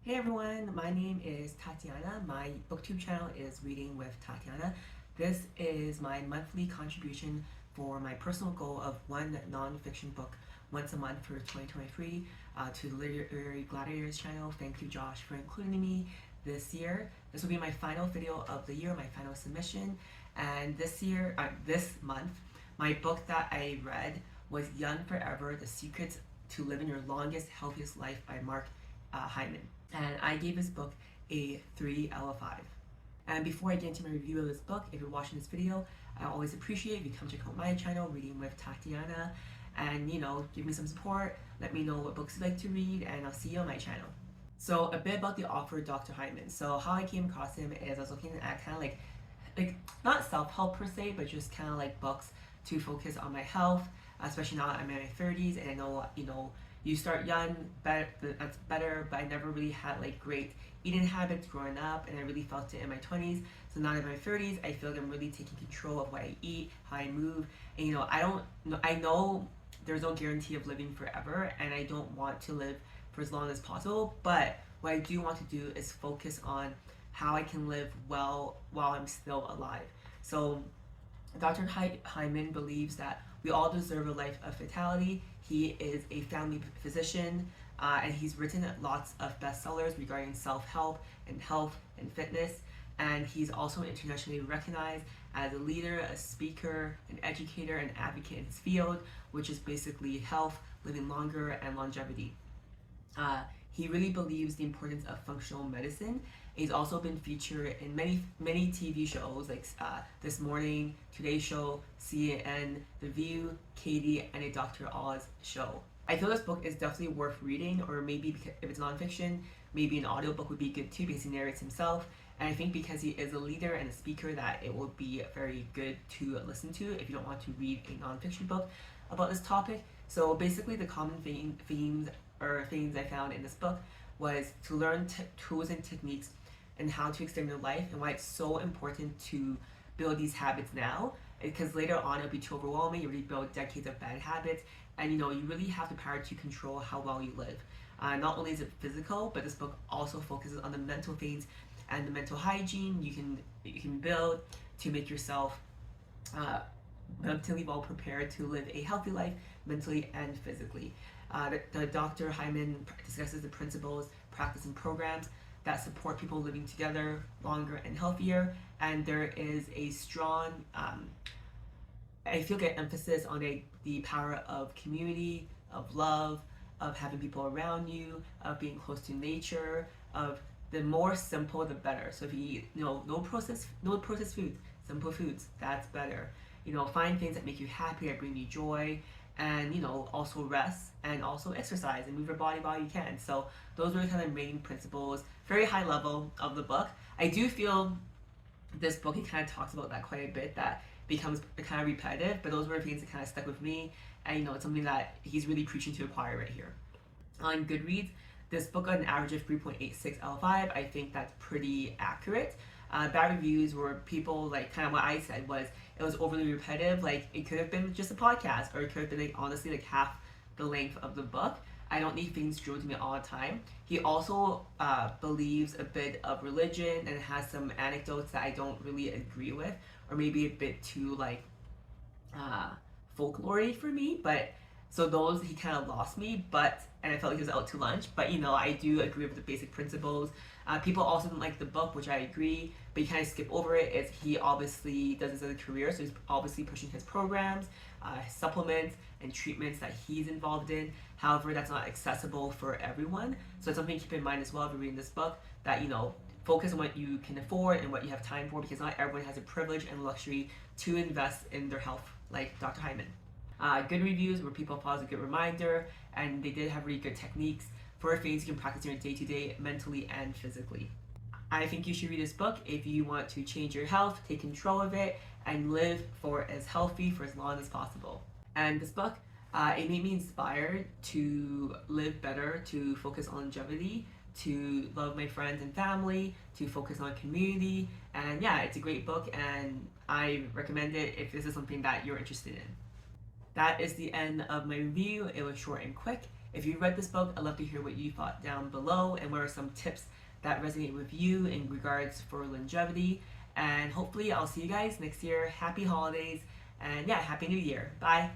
Hey everyone, my name is Tatiana. My booktube channel is Reading with Tatiana. This is my monthly contribution for my personal goal of one nonfiction book once a month for 2023 to the Literary Gladiators channel. Thank you, Josh, for including me this year. This will be my final video of the year, my final submission. And this month, my book that I read was Young Forever: The Secrets to Living Your Longest, Healthiest Life by Mark Hyman. And I gave this book a 3 out of 5. And before I get into my review of this book, if you're watching this video, I always appreciate if you come check out my channel, Reading with Tatiana, and give me some support, let me know what books you like to read, and I'll see you on my channel. So a bit about the author, Dr. Hyman. So how I came across him is I was looking at kind of like not self-help per se, but just kind of like books to focus on my health, especially now I'm in my 30s, and I know, you start young, that's better, but I never really had like great eating habits growing up, and I really felt it in my 20s. So now in my 30s, I feel like I'm really taking control of what I eat, how I move, and I know there's no guarantee of living forever, and I don't want to live for as long as possible, but what I do want to do is focus on how I can live well while I'm still alive. So Dr. Hyman believes that we all deserve a life of vitality. He is a family physician, and he's written lots of bestsellers regarding self-help and health and fitness. And he's also internationally recognized as a leader, a speaker, an educator, an advocate in his field, which is basically health, living longer, and longevity. He really believes the importance of functional medicine. He's also been featured in many TV shows like This Morning, Today Show, CNN, The View, Katie, and a Dr. Oz show. I feel this book is definitely worth reading, or maybe if it's nonfiction, maybe an audiobook would be good too because he narrates himself. And I think because he is a leader and a speaker that it will be very good to listen to if you don't want to read a nonfiction book about this topic. So basically the common themes I found in this book was to learn tools and techniques and how to extend your life, and why it's so important to build these habits now, because later on it'll be too overwhelming. You already build decades of bad habits, and you really have the power to control how well you live. Not only is it physical, but this book also focuses on the mental things and the mental hygiene you can build to make yourself mentally well prepared to live a healthy life, mentally and physically. The Dr. Hyman discusses the principles, practice, and programs that support people living together longer and healthier. And there is a strong, I feel like, emphasis on the power of community, of love, of having people around you, of being close to nature, of the more simple the better. So if you eat, no processed foods, simple foods, that's better. Find things that make you happy, that bring you joy, and also rest and also exercise and move your body while you can. So those are kind of main principles, very high level of the book. I do feel this book, he kind of talks about that quite a bit, that becomes kind of repetitive, but those were things that kind of stuck with me, and it's something that he's really preaching to acquire right here. On Goodreads, this book got an average of 3.86 out of 5. I think that's pretty accurate. Bad reviews were people, like, kind of what I said was it was overly repetitive. Like, it could have been just a podcast, or it could have been honestly half the length of the book. I don't need things drilled to me all the time. He also believes a bit of religion and has some anecdotes that I don't really agree with, or maybe a bit too folklore-y for me. But so those, he kind of lost me, and I felt like he was out to lunch. But I do agree with the basic principles. People also didn't like the book, which I agree, but you kind of skip over it, as he obviously does this as a career, so he's obviously pushing his programs, supplements, and treatments that he's involved in. However, that's not accessible for everyone, so it's something to keep in mind as well if you're reading this book, that focus on what you can afford and what you have time for, because not everyone has a privilege and luxury to invest in their health like Dr. Hyman. Good reviews where people thought it was a good reminder, and they did have really good techniques for things you can practice in your day-to-day, mentally and physically. I think you should read this book if you want to change your health, take control of it, and live for as healthy for as long as possible. And this book, it made me inspired to live better, to focus on longevity, to love my friends and family, to focus on community. And yeah, it's a great book, and I recommend it if this is something that you're interested in. That is the end of my review. It was short and quick. If you read this book, I'd love to hear what you thought down below and what are some tips that resonate with you in regards for longevity. And hopefully I'll see you guys next year. Happy holidays, and yeah, Happy New Year. Bye.